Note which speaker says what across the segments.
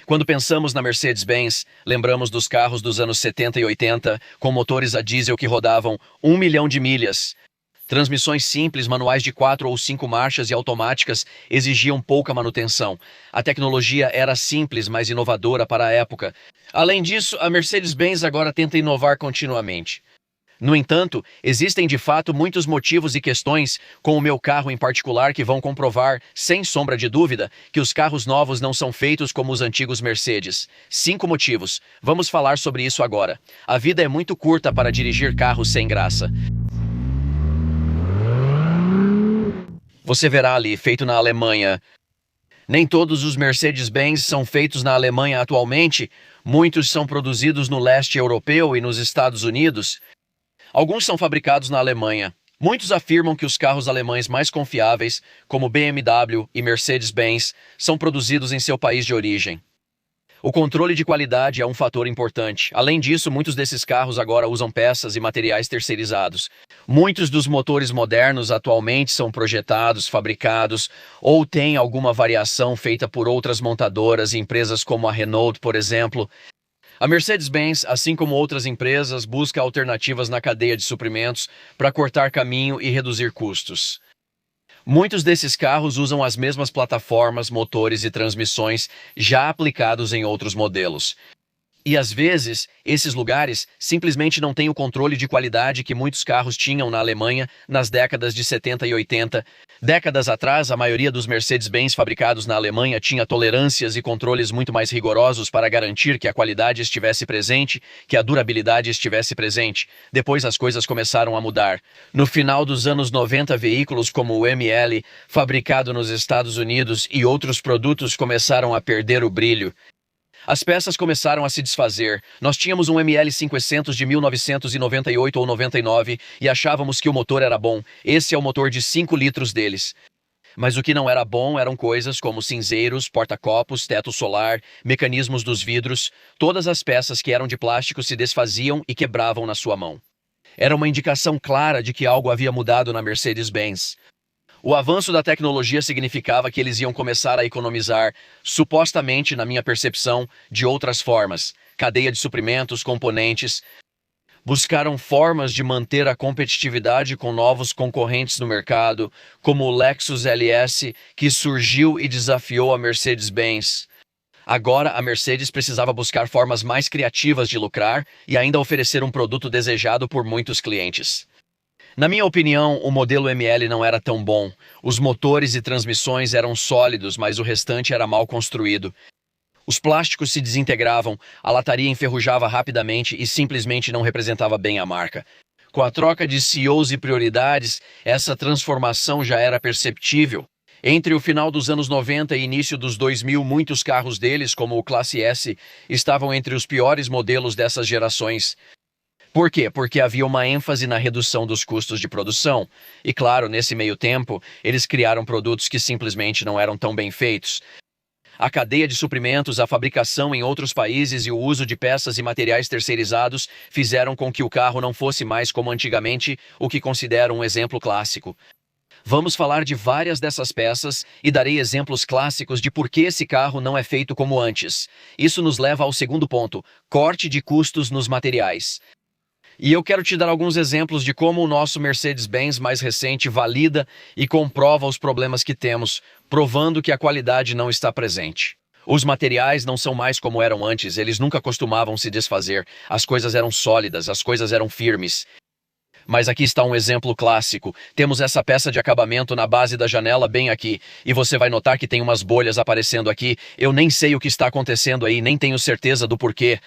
Speaker 1: Quando pensamos na Mercedes-Benz, lembramos dos carros dos anos 70 e 80, com motores a diesel que rodavam 1 milhão de milhas. Transmissões simples, manuais de 4 ou 5 marchas e automáticas exigiam pouca manutenção. A tecnologia era simples, mas inovadora para a época. Além disso, a Mercedes-Benz agora tenta inovar continuamente. No entanto, existem de fato muitos motivos e questões, com o meu carro em particular, que vão comprovar, sem sombra de dúvida, que os carros novos não são feitos como os antigos Mercedes. 5 motivos. Vamos falar sobre isso agora. A vida é muito curta para dirigir carros sem graça. Você verá ali, feito na Alemanha. Nem todos os Mercedes-Benz são feitos na Alemanha atualmente. Muitos são produzidos no leste europeu e nos Estados Unidos. Alguns são fabricados na Alemanha. Muitos afirmam que os carros alemães mais confiáveis, como BMW e Mercedes-Benz, são produzidos em seu país de origem. O controle de qualidade é um fator importante. Além disso, muitos desses carros agora usam peças e materiais terceirizados. Muitos dos motores modernos atualmente são projetados, fabricados ou têm alguma variação feita por outras montadoras e empresas como a Renault, por exemplo. A Mercedes-Benz, assim como outras empresas, busca alternativas na cadeia de suprimentos para cortar caminho e reduzir custos. Muitos desses carros usam as mesmas plataformas, motores e transmissões já aplicados em outros modelos. E às vezes, esses lugares simplesmente não têm o controle de qualidade que muitos carros tinham na Alemanha nas décadas de 70 e 80. Décadas atrás, a maioria dos Mercedes-Benz fabricados na Alemanha tinha tolerâncias e controles muito mais rigorosos para garantir que a qualidade estivesse presente, que a durabilidade estivesse presente. Depois as coisas começaram a mudar. No final dos anos 90, veículos como o ML, fabricado nos Estados Unidos, e outros produtos começaram a perder o brilho. As peças começaram a se desfazer. Nós tínhamos um ML500 de 1998 ou 99 e achávamos que o motor era bom. Esse é o motor de 5 litros deles. Mas o que não era bom eram coisas como cinzeiros, porta-copos, teto solar, mecanismos dos vidros. Todas as peças que eram de plástico se desfaziam e quebravam na sua mão. Era uma indicação clara de que algo havia mudado na Mercedes-Benz. O avanço da tecnologia significava que eles iam começar a economizar, supostamente, na minha percepção, de outras formas. Cadeia de suprimentos, componentes. Buscaram formas de manter a competitividade com novos concorrentes no mercado, como o Lexus LS, que surgiu e desafiou a Mercedes-Benz. Agora, a Mercedes precisava buscar formas mais criativas de lucrar e ainda oferecer um produto desejado por muitos clientes. Na minha opinião, o modelo ML não era tão bom. Os motores e transmissões eram sólidos, mas o restante era mal construído. Os plásticos se desintegravam, a lataria enferrujava rapidamente e simplesmente não representava bem a marca. Com a troca de CEOs e prioridades, essa transformação já era perceptível. Entre o final dos anos 90 e início dos 2000, muitos carros deles, como o Classe S, estavam entre os piores modelos dessas gerações. Por quê? Porque havia uma ênfase na redução dos custos de produção. E claro, nesse meio tempo, eles criaram produtos que simplesmente não eram tão bem feitos. A cadeia de suprimentos, a fabricação em outros países e o uso de peças e materiais terceirizados fizeram com que o carro não fosse mais como antigamente, o que considero um exemplo clássico. Vamos falar de várias dessas peças e darei exemplos clássicos de por que esse carro não é feito como antes. Isso nos leva ao segundo ponto: corte de custos nos materiais. E eu quero te dar alguns exemplos de como o nosso Mercedes-Benz mais recente valida e comprova os problemas que temos, provando que a qualidade não está presente. Os materiais não são mais como eram antes, eles nunca costumavam se desfazer, as coisas eram sólidas, as coisas eram firmes. Mas aqui está um exemplo clássico. Temos essa peça de acabamento na base da janela bem aqui, e você vai notar que tem umas bolhas aparecendo aqui. Eu nem sei o que está acontecendo aí, nem tenho certeza do porquê.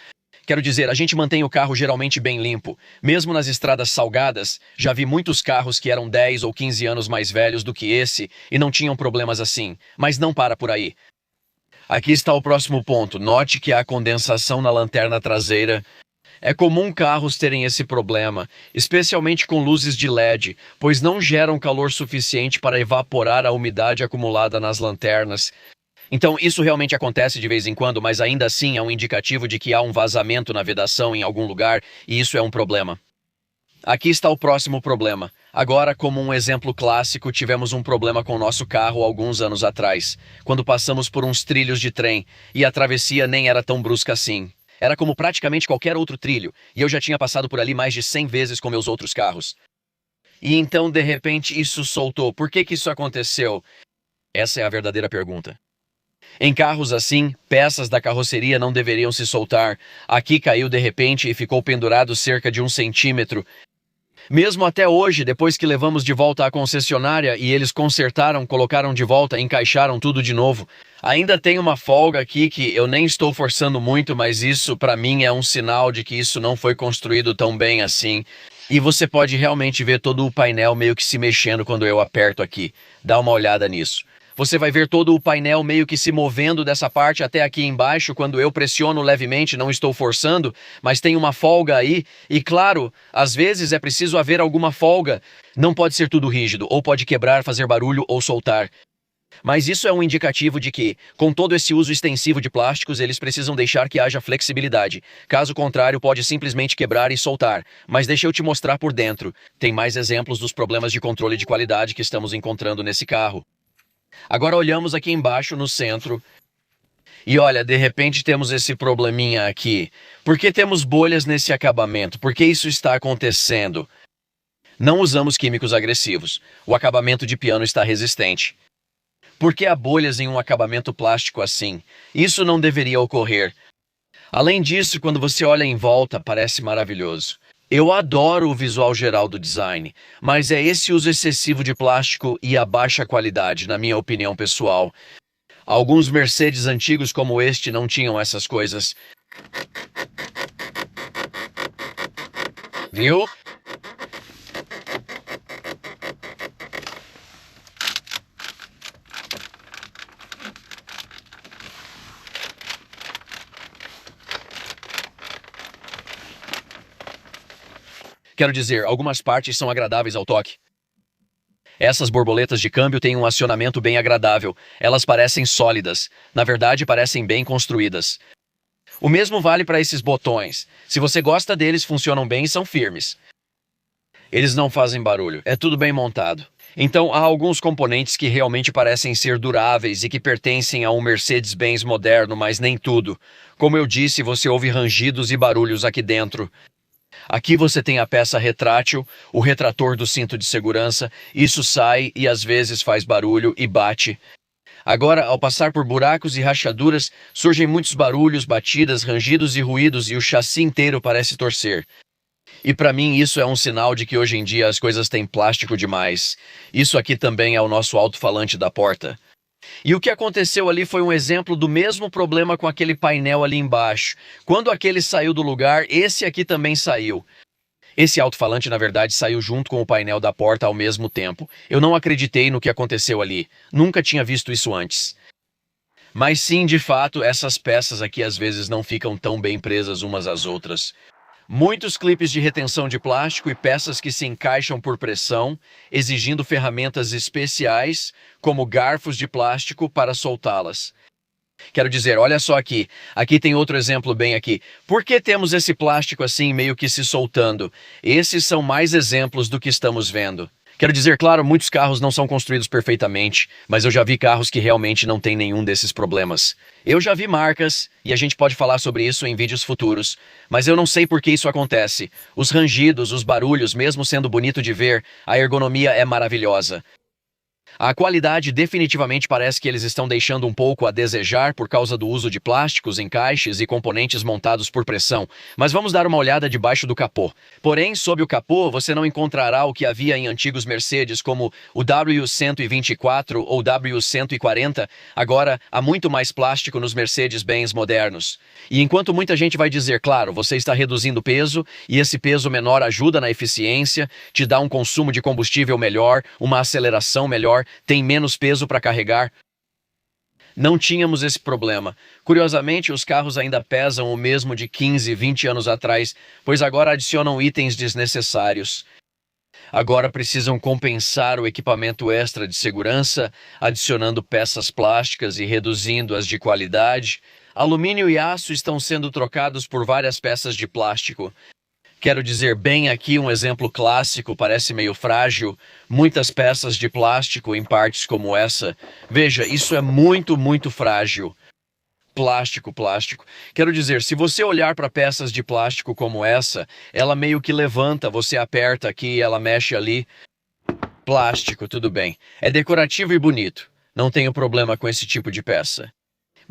Speaker 1: Quero dizer, a gente mantém o carro geralmente bem limpo. Mesmo nas estradas salgadas, já vi muitos carros que eram 10 ou 15 anos mais velhos do que esse e não tinham problemas assim. Mas não para por aí. Aqui está o próximo ponto. Note que há condensação na lanterna traseira. É comum carros terem esse problema, especialmente com luzes de LED, pois não geram calor suficiente para evaporar a umidade acumulada nas lanternas. Então, isso realmente acontece de vez em quando, mas ainda assim é um indicativo de que há um vazamento na vedação em algum lugar, e isso é um problema. Aqui está o próximo problema. Agora, como um exemplo clássico, tivemos um problema com o nosso carro alguns anos atrás, quando passamos por uns trilhos de trem, e a travessia nem era tão brusca assim. Era como praticamente qualquer outro trilho, e eu já tinha passado por ali mais de 100 vezes com meus outros carros. E então, de repente, isso soltou. Por que que isso aconteceu? Essa é a verdadeira pergunta. Em carros assim, peças da carroceria não deveriam se soltar. Aqui caiu de repente e ficou pendurado cerca de 1 centímetro. Mesmo até hoje, depois que levamos de volta à concessionária e eles consertaram, colocaram de volta, encaixaram tudo de novo. Ainda tem uma folga aqui que eu nem estou forçando muito, mas isso para mim é um sinal de que isso não foi construído tão bem assim. E você pode realmente ver todo o painel meio que se mexendo quando eu aperto aqui. Dá uma olhada nisso. Você vai ver todo o painel meio que se movendo dessa parte até aqui embaixo quando eu pressiono levemente, não estou forçando, mas tem uma folga aí. E claro, às vezes é preciso haver alguma folga. Não pode ser tudo rígido, ou pode quebrar, fazer barulho ou soltar. Mas isso é um indicativo de que, com todo esse uso extensivo de plásticos, eles precisam deixar que haja flexibilidade. Caso contrário, pode simplesmente quebrar e soltar. Mas deixa eu te mostrar por dentro. Tem mais exemplos dos problemas de controle de qualidade que estamos encontrando nesse carro. Agora olhamos aqui embaixo no centro e olha, de repente temos esse probleminha aqui. Por que temos bolhas nesse acabamento? Por que isso está acontecendo? Não usamos químicos agressivos. O acabamento de piano está resistente. Por que há bolhas em um acabamento plástico assim? Isso não deveria ocorrer. Além disso, quando você olha em volta, parece maravilhoso. Eu adoro o visual geral do design, mas é esse uso excessivo de plástico e a baixa qualidade, na minha opinião pessoal. Alguns Mercedes antigos como este não tinham essas coisas. Viu? Quero dizer, algumas partes são agradáveis ao toque. Essas borboletas de câmbio têm um acionamento bem agradável. Elas parecem sólidas. Na verdade, parecem bem construídas. O mesmo vale para esses botões. Se você gosta deles, funcionam bem e são firmes. Eles não fazem barulho. É tudo bem montado. Então, há alguns componentes que realmente parecem ser duráveis e que pertencem a um Mercedes-Benz moderno, mas nem tudo. Como eu disse, você ouve rangidos e barulhos aqui dentro. Aqui você tem a peça retrátil, o retrator do cinto de segurança. Isso sai e às vezes faz barulho e bate. Agora, ao passar por buracos e rachaduras, surgem muitos barulhos, batidas, rangidos e ruídos e o chassi inteiro parece torcer. E para mim isso é um sinal de que hoje em dia as coisas têm plástico demais. Isso aqui também é o nosso alto-falante da porta. E o que aconteceu ali foi um exemplo do mesmo problema com aquele painel ali embaixo. Quando aquele saiu do lugar, esse aqui também saiu. Esse alto-falante, na verdade, saiu junto com o painel da porta ao mesmo tempo. Eu não acreditei no que aconteceu ali. Nunca tinha visto isso antes. Mas sim, de fato, essas peças aqui às vezes não ficam tão bem presas umas às outras. Muitos clipes de retenção de plástico e peças que se encaixam por pressão, exigindo ferramentas especiais, como garfos de plástico, para soltá-las. Quero dizer, olha só aqui. Aqui tem outro exemplo bem aqui. Por que temos esse plástico assim meio que se soltando? Esses são mais exemplos do que estamos vendo. Quero dizer, claro, muitos carros não são construídos perfeitamente, mas eu já vi carros que realmente não têm nenhum desses problemas. Eu já vi marcas, e a gente pode falar sobre isso em vídeos futuros, mas eu não sei por que isso acontece. Os rangidos, os barulhos, mesmo sendo bonito de ver, a ergonomia é maravilhosa. A qualidade definitivamente parece que eles estão deixando um pouco a desejar por causa do uso de plásticos, encaixes e componentes montados por pressão, mas vamos dar uma olhada debaixo do capô. Porém, sob o capô, você não encontrará o que havia em antigos Mercedes como o W124 ou W140. Agora, há muito mais plástico nos Mercedes-Benz modernos. E enquanto muita gente vai dizer, claro, você está reduzindo peso e esse peso menor ajuda na eficiência, te dá um consumo de combustível melhor, uma aceleração melhor, tem menos peso para carregar. Não tínhamos esse problema. Curiosamente, os carros ainda pesam o mesmo de 15, 20 anos atrás, pois agora adicionam itens desnecessários. Agora precisam compensar o equipamento extra de segurança, adicionando peças plásticas e reduzindo as de qualidade. Alumínio e aço estão sendo trocados por várias peças de plástico. Quero dizer, bem aqui um exemplo clássico, parece meio frágil, muitas peças de plástico em partes como essa. Veja, isso é muito, muito frágil. Plástico, plástico. Quero dizer, se você olhar para peças de plástico como essa, ela meio que levanta, você aperta aqui, ela mexe ali. Plástico, tudo bem. É decorativo e bonito. Não tenho problema com esse tipo de peça.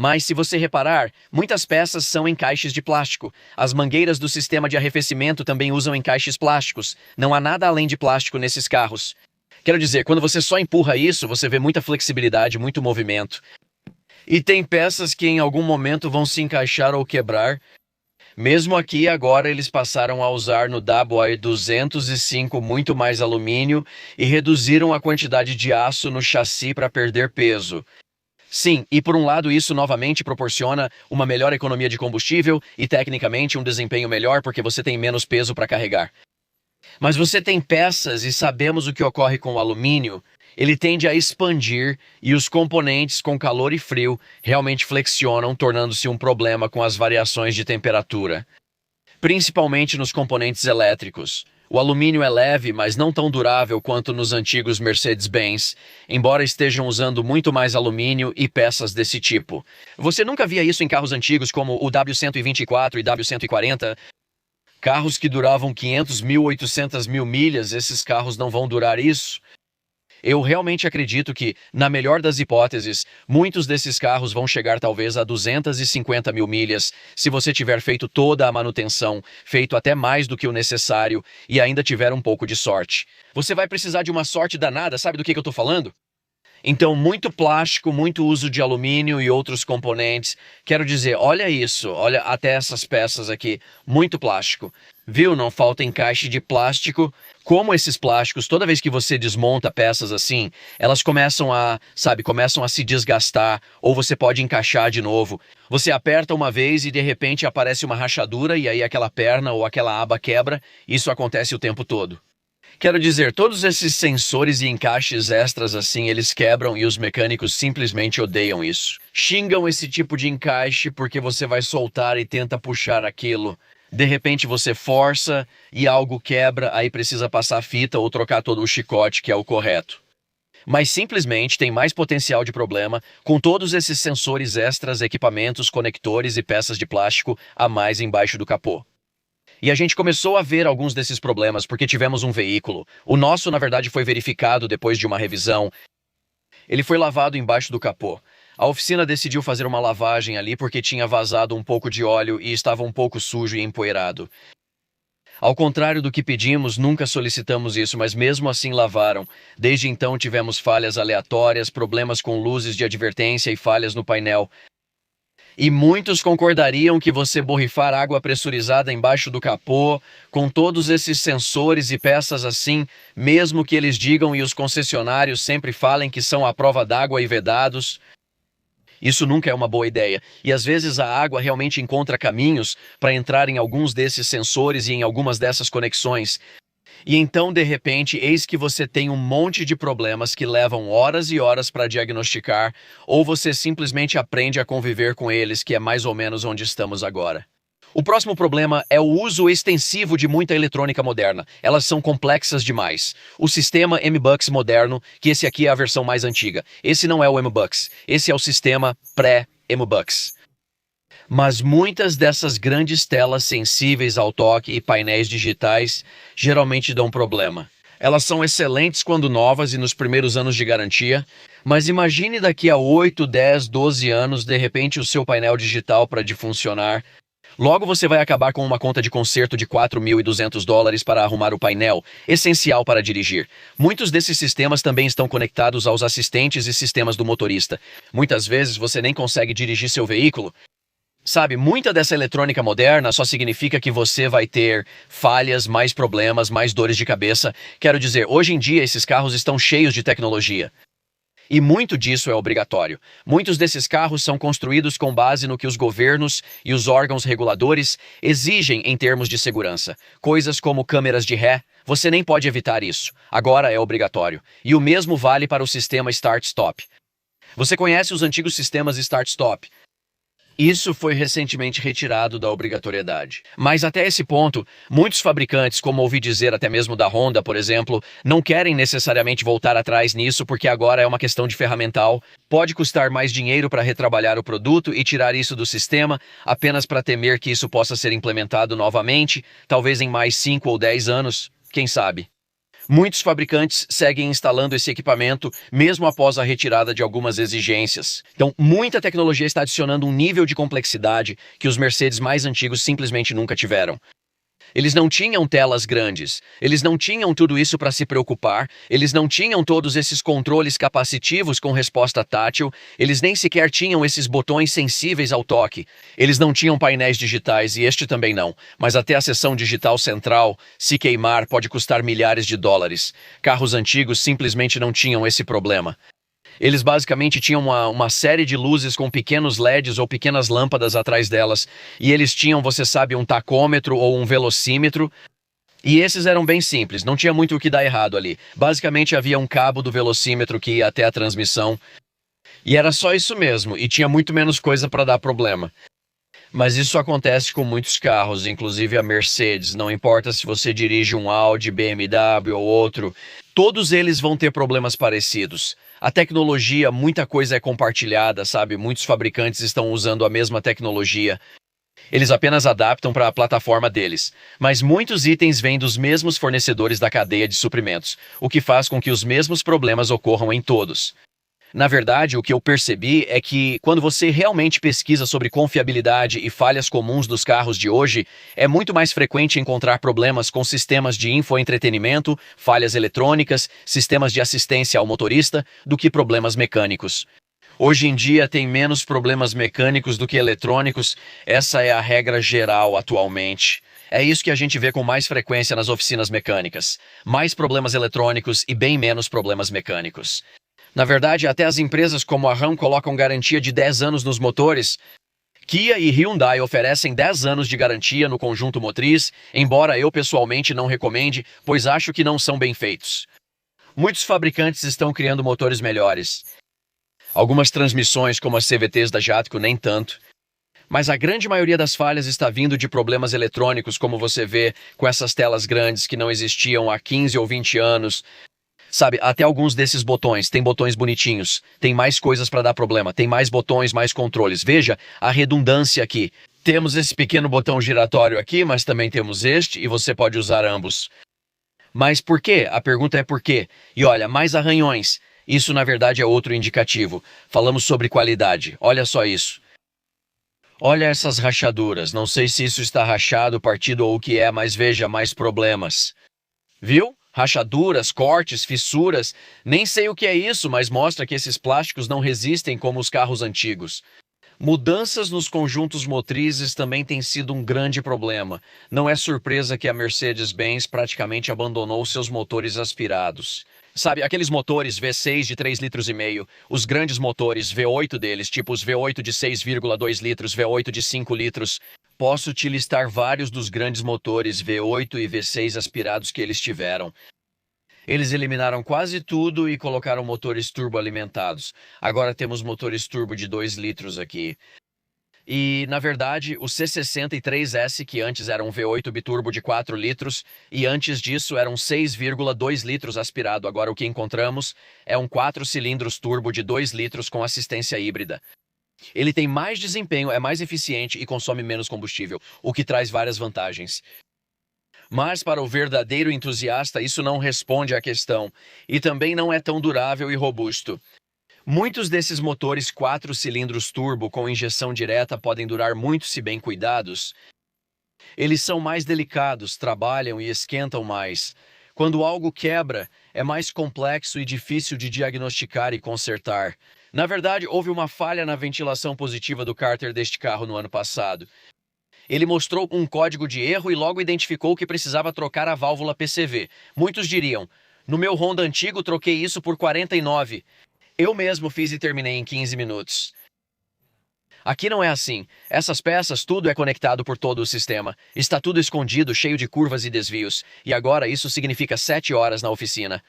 Speaker 1: Mas se você reparar, muitas peças são encaixes de plástico. As mangueiras do sistema de arrefecimento também usam encaixes plásticos. Não há nada além de plástico nesses carros. Quero dizer, quando você só empurra isso, você vê muita flexibilidade, muito movimento. E tem peças que em algum momento vão se encaixar ou quebrar. Mesmo aqui, agora eles passaram a usar no WI-205 muito mais alumínio e reduziram a quantidade de aço no chassi para perder peso. Sim, e por um lado isso novamente proporciona uma melhor economia de combustível e tecnicamente um desempenho melhor porque você tem menos peso para carregar. Mas você tem peças e sabemos o que ocorre com o alumínio. Ele tende a expandir e os componentes com calor e frio realmente flexionam, tornando-se um problema com as variações de temperatura. Principalmente nos componentes elétricos. O alumínio é leve, mas não tão durável quanto nos antigos Mercedes-Benz, embora estejam usando muito mais alumínio e peças desse tipo. Você nunca via isso em carros antigos como o W124 e W140? Carros que duravam 500 mil, 800 mil milhas, esses carros não vão durar isso? Eu realmente acredito que, na melhor das hipóteses, muitos desses carros vão chegar talvez a 250 mil milhas, se você tiver feito toda a manutenção, feito até mais do que o necessário e ainda tiver um pouco de sorte. Você vai precisar de uma sorte danada, sabe do que eu estou falando? Então, muito plástico, muito uso de alumínio e outros componentes. Quero dizer, olha isso, olha até essas peças aqui, muito plástico. Viu? Não falta encaixe de plástico. Como esses plásticos, toda vez que você desmonta peças assim, elas começam a se desgastar, ou você pode encaixar de novo. Você aperta uma vez e de repente aparece uma rachadura e aí aquela perna ou aquela aba quebra. Isso acontece o tempo todo. Quero dizer, todos esses sensores e encaixes extras assim, eles quebram e os mecânicos simplesmente odeiam isso. Xingam esse tipo de encaixe porque você vai soltar e tenta puxar aquilo. De repente você força e algo quebra, aí precisa passar fita ou trocar todo o chicote, que é o correto. Mas simplesmente tem mais potencial de problema com todos esses sensores extras, equipamentos, conectores e peças de plástico a mais embaixo do capô. E a gente começou a ver alguns desses problemas porque tivemos um veículo. O nosso, na verdade, foi verificado depois de uma revisão. Ele foi lavado embaixo do capô. A oficina decidiu fazer uma lavagem ali porque tinha vazado um pouco de óleo e estava um pouco sujo e empoeirado. Ao contrário do que pedimos, nunca solicitamos isso, mas mesmo assim lavaram. Desde então tivemos falhas aleatórias, problemas com luzes de advertência e falhas no painel. E muitos concordariam que você borrifar água pressurizada embaixo do capô, com todos esses sensores e peças assim, mesmo que eles digam e os concessionários sempre falem que são à prova d'água e vedados, isso nunca é uma boa ideia. E às vezes a água realmente encontra caminhos para entrar em alguns desses sensores e em algumas dessas conexões. E então, de repente, eis que você tem um monte de problemas que levam horas e horas para diagnosticar, ou você simplesmente aprende a conviver com eles, que é mais ou menos onde estamos agora. O próximo problema é o uso extensivo de muita eletrônica moderna. Elas são complexas demais. O sistema MBUX moderno, que esse aqui é a versão mais antiga. Esse não é o MBUX, esse é o sistema pré-MBUX. Mas muitas dessas grandes telas sensíveis ao toque e painéis digitais geralmente dão problema. Elas são excelentes quando novas e nos primeiros anos de garantia, mas imagine daqui a 8, 10, 12 anos, de repente o seu painel digital para de funcionar. Logo você vai acabar com uma conta de conserto de $4.200 para arrumar o painel, essencial para dirigir. Muitos desses sistemas também estão conectados aos assistentes e sistemas do motorista. Muitas vezes você nem consegue dirigir seu veículo. Sabe, muita dessa eletrônica moderna só significa que você vai ter falhas, mais problemas, mais dores de cabeça. Quero dizer, hoje em dia esses carros estão cheios de tecnologia. E muito disso é obrigatório. Muitos desses carros são construídos com base no que os governos e os órgãos reguladores exigem em termos de segurança. Coisas como câmeras de ré, você nem pode evitar isso. Agora é obrigatório. E o mesmo vale para o sistema Start-Stop. Você conhece os antigos sistemas Start-Stop? Isso foi recentemente retirado da obrigatoriedade. Mas até esse ponto, muitos fabricantes, como ouvi dizer até mesmo da Honda, por exemplo, não querem necessariamente voltar atrás nisso porque agora é uma questão de ferramental. Pode custar mais dinheiro para retrabalhar o produto e tirar isso do sistema, apenas para temer que isso possa ser implementado novamente, talvez em mais 5 ou 10 anos, quem sabe. Muitos fabricantes seguem instalando esse equipamento mesmo após a retirada de algumas exigências. Então, muita tecnologia está adicionando um nível de complexidade que os Mercedes mais antigos simplesmente nunca tiveram. Eles não tinham telas grandes, eles não tinham tudo isso para se preocupar, eles não tinham todos esses controles capacitivos com resposta tátil, eles nem sequer tinham esses botões sensíveis ao toque, eles não tinham painéis digitais e este também não, mas até a seção digital central, se queimar, pode custar milhares de dólares. Carros antigos simplesmente não tinham esse problema. Eles basicamente tinham uma série de luzes com pequenos LEDs ou pequenas lâmpadas atrás delas, e eles tinham, você sabe, um tacômetro ou um velocímetro, e esses eram bem simples, não tinha muito o que dar errado ali. Basicamente havia um cabo do velocímetro que ia até a transmissão, e era só isso mesmo, e tinha muito menos coisa para dar problema. Mas isso acontece com muitos carros, inclusive a Mercedes. Não importa se você dirige um Audi, BMW ou outro, todos eles vão ter problemas parecidos. A tecnologia, muita coisa é compartilhada, sabe? Muitos fabricantes estão usando a mesma tecnologia. Eles apenas adaptam para a plataforma deles. Mas muitos itens vêm dos mesmos fornecedores da cadeia de suprimentos, o que faz com que os mesmos problemas ocorram em todos. Na verdade, o que eu percebi é que, quando você realmente pesquisa sobre confiabilidade e falhas comuns dos carros de hoje, é muito mais frequente encontrar problemas com sistemas de infoentretenimento, falhas eletrônicas, sistemas de assistência ao motorista, do que problemas mecânicos. Hoje em dia tem menos problemas mecânicos do que eletrônicos, essa é a regra geral atualmente. É isso que a gente vê com mais frequência nas oficinas mecânicas. Mais problemas eletrônicos e bem menos problemas mecânicos. Na verdade, até as empresas como a Ram colocam garantia de 10 anos nos motores. Kia e Hyundai oferecem 10 anos de garantia no conjunto motriz, embora eu pessoalmente não recomende, pois acho que não são bem feitos. Muitos fabricantes estão criando motores melhores. Algumas transmissões, como as CVTs da Jatco, nem tanto. Mas a grande maioria das falhas está vindo de problemas eletrônicos, como você vê com essas telas grandes que não existiam há 15 ou 20 anos. Sabe, até alguns desses botões, tem botões bonitinhos, tem mais coisas para dar problema, tem mais botões, mais controles. Veja a redundância aqui. Temos esse pequeno botão giratório aqui, mas também temos este, e você pode usar ambos. Mas por quê? A pergunta é por quê. E olha, mais arranhões. Isso na verdade é outro indicativo. Falamos sobre qualidade, olha só isso. Olha essas rachaduras, não sei se isso está rachado, partido ou o que é, mas veja, mais problemas. Viu? Rachaduras, cortes, fissuras, nem sei o que é isso, mas mostra que esses plásticos não resistem como os carros antigos. Mudanças nos conjuntos motrizes também têm sido um grande problema. Não é surpresa que a Mercedes-Benz praticamente abandonou seus motores aspirados. Sabe, aqueles motores V6 de 3,5 litros, os grandes motores V8 deles, tipo os V8 de 6,2 litros, V8 de 5 litros. Posso te listar vários dos grandes motores V8 e V6 aspirados que eles tiveram. Eles eliminaram quase tudo e colocaram motores turboalimentados. Agora temos motores turbo de 2 litros aqui. E, na verdade, o C63S, que antes era um V8 biturbo de 4 litros, e antes disso era um 6,2 litros aspirado. Agora o que encontramos é um 4 cilindros turbo de 2 litros com assistência híbrida. Ele tem mais desempenho, é mais eficiente e consome menos combustível, o que traz várias vantagens. Mas para o verdadeiro entusiasta, isso não responde à questão, e também não é tão durável e robusto. Muitos desses motores 4 cilindros turbo com injeção direta podem durar muito se bem cuidados. Eles são mais delicados, trabalham e esquentam mais. Quando algo quebra, é mais complexo e difícil de diagnosticar e consertar. Na verdade, houve uma falha na ventilação positiva do cárter deste carro no ano passado. Ele mostrou um código de erro e logo identificou que precisava trocar a válvula PCV. Muitos diriam, no meu Honda antigo troquei isso por 49. Eu mesmo fiz e terminei em 15 minutos. Aqui não é assim. Essas peças, tudo é conectado por todo o sistema. Está tudo escondido, cheio de curvas e desvios. E agora isso significa 7 horas na oficina.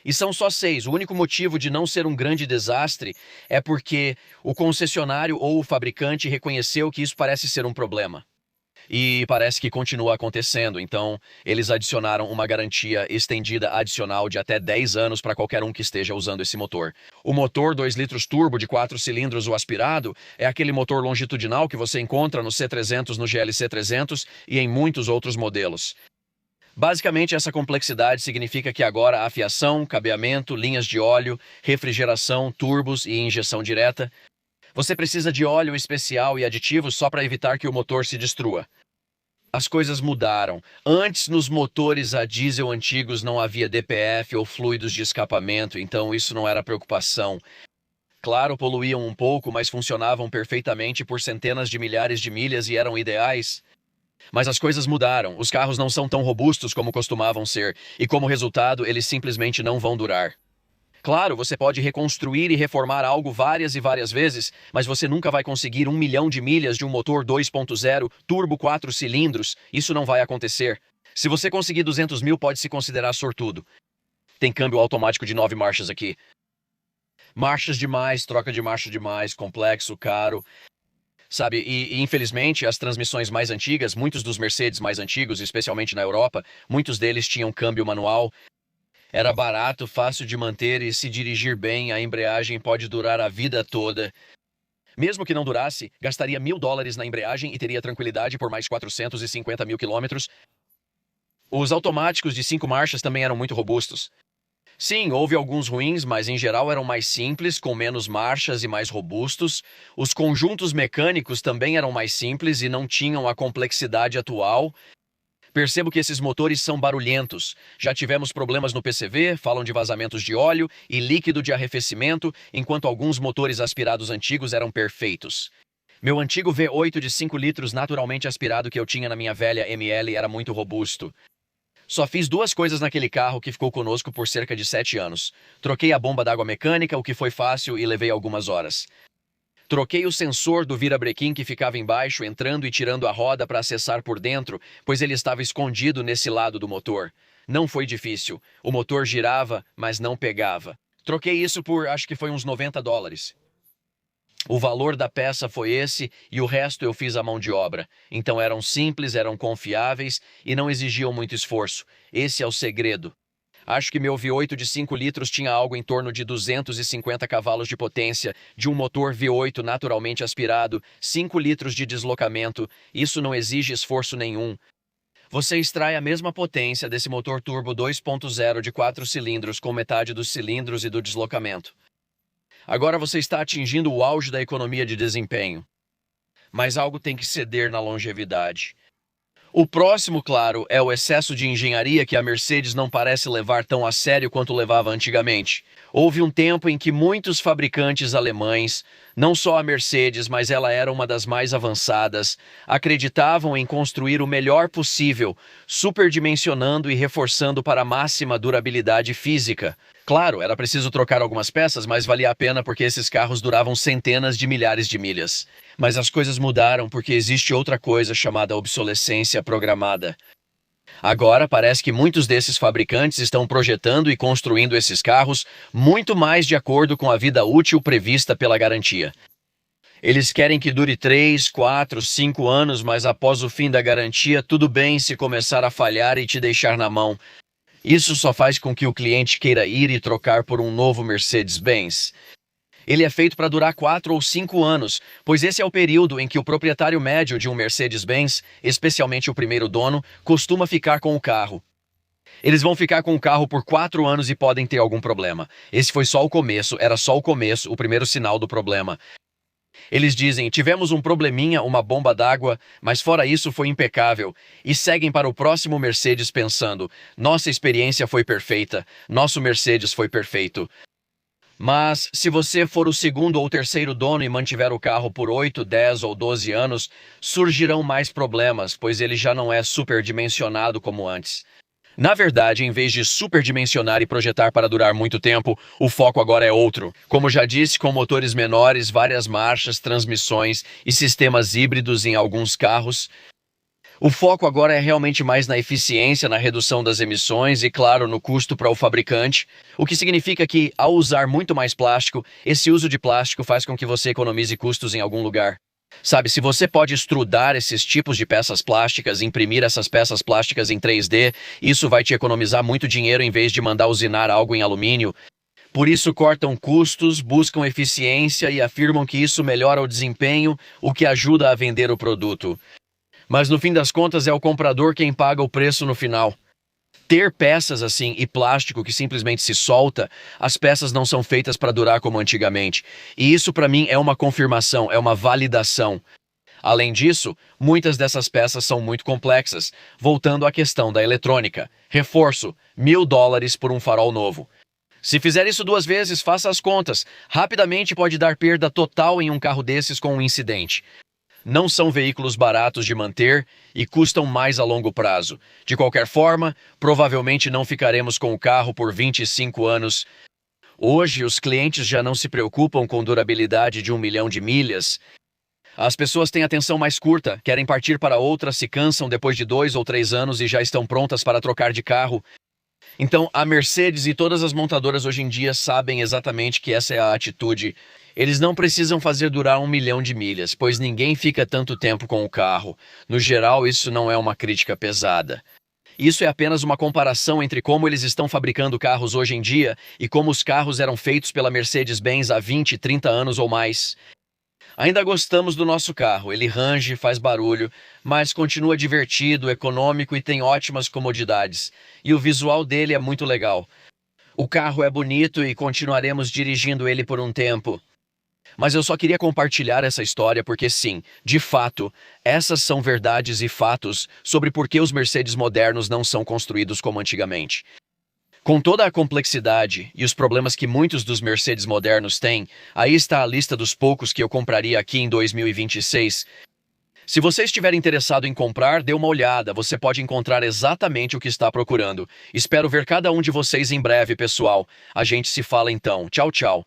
Speaker 1: E são só 6. O único motivo de não ser um grande desastre é porque o concessionário ou o fabricante reconheceu que isso parece ser um problema. E parece que continua acontecendo, então eles adicionaram uma garantia estendida adicional de até 10 anos para qualquer um que esteja usando esse motor. O motor 2 litros turbo de 4 cilindros, o aspirado, é aquele motor longitudinal que você encontra no C300, no GLC 300 e em muitos outros modelos. Basicamente, essa complexidade significa que agora há fiação, cabeamento, linhas de óleo, refrigeração, turbos e injeção direta. Você precisa de óleo especial e aditivos só para evitar que o motor se destrua. As coisas mudaram. Antes, nos motores a diesel antigos não havia DPF ou fluidos de escapamento, então isso não era preocupação. Claro, poluíam um pouco, mas funcionavam perfeitamente por centenas de milhares de milhas e eram ideais. Mas as coisas mudaram. Os carros não são tão robustos como costumavam ser, e como resultado, eles simplesmente não vão durar. Claro, você pode reconstruir e reformar algo várias e várias vezes, mas você nunca vai conseguir 1 milhão de milhas de um motor 2.0 turbo 4 cilindros. Isso não vai acontecer. Se você conseguir 200 mil, pode se considerar sortudo. Tem câmbio automático de 9 marchas aqui. Marchas demais, troca de marcha demais, complexo, caro. Sabe, e infelizmente as transmissões mais antigas, muitos dos Mercedes mais antigos, especialmente na Europa, muitos deles tinham câmbio manual. Era barato, fácil de manter e se dirigir bem, a embreagem pode durar a vida toda. Mesmo que não durasse, gastaria $1.000 na embreagem e teria tranquilidade por mais 450 mil quilômetros. Os automáticos de 5 marchas também eram muito robustos. Sim, houve alguns ruins, mas em geral eram mais simples, com menos marchas e mais robustos. Os conjuntos mecânicos também eram mais simples e não tinham a complexidade atual. Percebo que esses motores são barulhentos. Já tivemos problemas no PCV, falam de vazamentos de óleo e líquido de arrefecimento, enquanto alguns motores aspirados antigos eram perfeitos. Meu antigo V8 de 5 litros naturalmente aspirado que eu tinha na minha velha ML era muito robusto. Só fiz 2 coisas naquele carro que ficou conosco por cerca de 7 anos. Troquei a bomba d'água mecânica, o que foi fácil e levei algumas horas. Troquei o sensor do virabrequim que ficava embaixo, entrando e tirando a roda para acessar por dentro, pois ele estava escondido nesse lado do motor. Não foi difícil. O motor girava, mas não pegava. Troquei isso por, acho que foi uns $90. O valor da peça foi esse e o resto eu fiz à mão de obra. Então eram simples, eram confiáveis e não exigiam muito esforço. Esse é o segredo. Acho que meu V8 de 5 litros tinha algo em torno de 250 cavalos de potência, de um motor V8 naturalmente aspirado, 5 litros de deslocamento. Isso não exige esforço nenhum. Você extrai a mesma potência desse motor turbo 2.0 de 4 cilindros com metade dos cilindros e do deslocamento. Agora você está atingindo o auge da economia de desempenho. Mas algo tem que ceder na longevidade. O próximo, claro, é o excesso de engenharia que a Mercedes não parece levar tão a sério quanto levava antigamente. Houve um tempo em que muitos fabricantes alemães, não só a Mercedes, mas ela era uma das mais avançadas, acreditavam em construir o melhor possível, superdimensionando e reforçando para a máxima durabilidade física. Claro, era preciso trocar algumas peças, mas valia a pena porque esses carros duravam centenas de milhares de milhas. Mas as coisas mudaram porque existe outra coisa chamada obsolescência programada. Agora parece que muitos desses fabricantes estão projetando e construindo esses carros muito mais de acordo com a vida útil prevista pela garantia. Eles querem que dure 3, 4, 5 anos, mas após o fim da garantia, tudo bem se começar a falhar e te deixar na mão. Isso só faz com que o cliente queira ir e trocar por um novo Mercedes-Benz. Ele é feito para durar 4 ou 5 anos, pois esse é o período em que o proprietário médio de um Mercedes-Benz, especialmente o primeiro dono, costuma ficar com o carro. Eles vão ficar com o carro por 4 anos e podem ter algum problema. Esse foi só o começo, era só o começo, o primeiro sinal do problema. Eles dizem, tivemos um probleminha, uma bomba d'água, mas fora isso foi impecável. E seguem para o próximo Mercedes pensando, nossa experiência foi perfeita, nosso Mercedes foi perfeito. Mas, se você for o segundo ou terceiro dono e mantiver o carro por 8, 10 ou 12 anos, surgirão mais problemas, pois ele já não é superdimensionado como antes. Na verdade, em vez de superdimensionar e projetar para durar muito tempo, o foco agora é outro. Como já disse, com motores menores, várias marchas, transmissões e sistemas híbridos em alguns carros, O foco agora é realmente mais na eficiência, na redução das emissões e, claro, no custo para o fabricante, o que significa que, ao usar muito mais plástico, esse uso de plástico faz com que você economize custos em algum lugar. Sabe, se você pode extrudar esses tipos de peças plásticas, imprimir essas peças plásticas em 3D, isso vai te economizar muito dinheiro em vez de mandar usinar algo em alumínio. Por isso, cortam custos, buscam eficiência e afirmam que isso melhora o desempenho, o que ajuda a vender o produto. Mas no fim das contas é o comprador quem paga o preço no final. Ter peças assim e plástico que simplesmente se solta, as peças não são feitas para durar como antigamente. E isso para mim é uma confirmação, é uma validação. Além disso, muitas dessas peças são muito complexas. Voltando à questão da eletrônica. Reforço, $1.000 por um farol novo. Se fizer isso 2 vezes, faça as contas. Rapidamente pode dar perda total em um carro desses com um incidente. Não são veículos baratos de manter e custam mais a longo prazo. De qualquer forma, provavelmente não ficaremos com o carro por 25 anos. Hoje, os clientes já não se preocupam com durabilidade de 1 milhão de milhas. As pessoas têm atenção mais curta, querem partir para outra, se cansam depois de 2 ou 3 anos e já estão prontas para trocar de carro. Então, a Mercedes e todas as montadoras hoje em dia sabem exatamente que essa é a atitude. Eles não precisam fazer durar 1 milhão de milhas, pois ninguém fica tanto tempo com o carro. No geral, isso não é uma crítica pesada. Isso é apenas uma comparação entre como eles estão fabricando carros hoje em dia e como os carros eram feitos pela Mercedes-Benz há 20, 30 anos ou mais. Ainda gostamos do nosso carro, ele range, faz barulho, mas continua divertido, econômico e tem ótimas comodidades. E o visual dele é muito legal. O carro é bonito e continuaremos dirigindo ele por um tempo. Mas eu só queria compartilhar essa história porque sim, de fato, essas são verdades e fatos sobre por que os Mercedes modernos não são construídos como antigamente. Com toda a complexidade e os problemas que muitos dos Mercedes modernos têm, aí está a lista dos poucos que eu compraria aqui em 2026. Se você estiver interessado em comprar, dê uma olhada, você pode encontrar exatamente o que está procurando. Espero ver cada um de vocês em breve, pessoal. A gente se fala então. Tchau, tchau.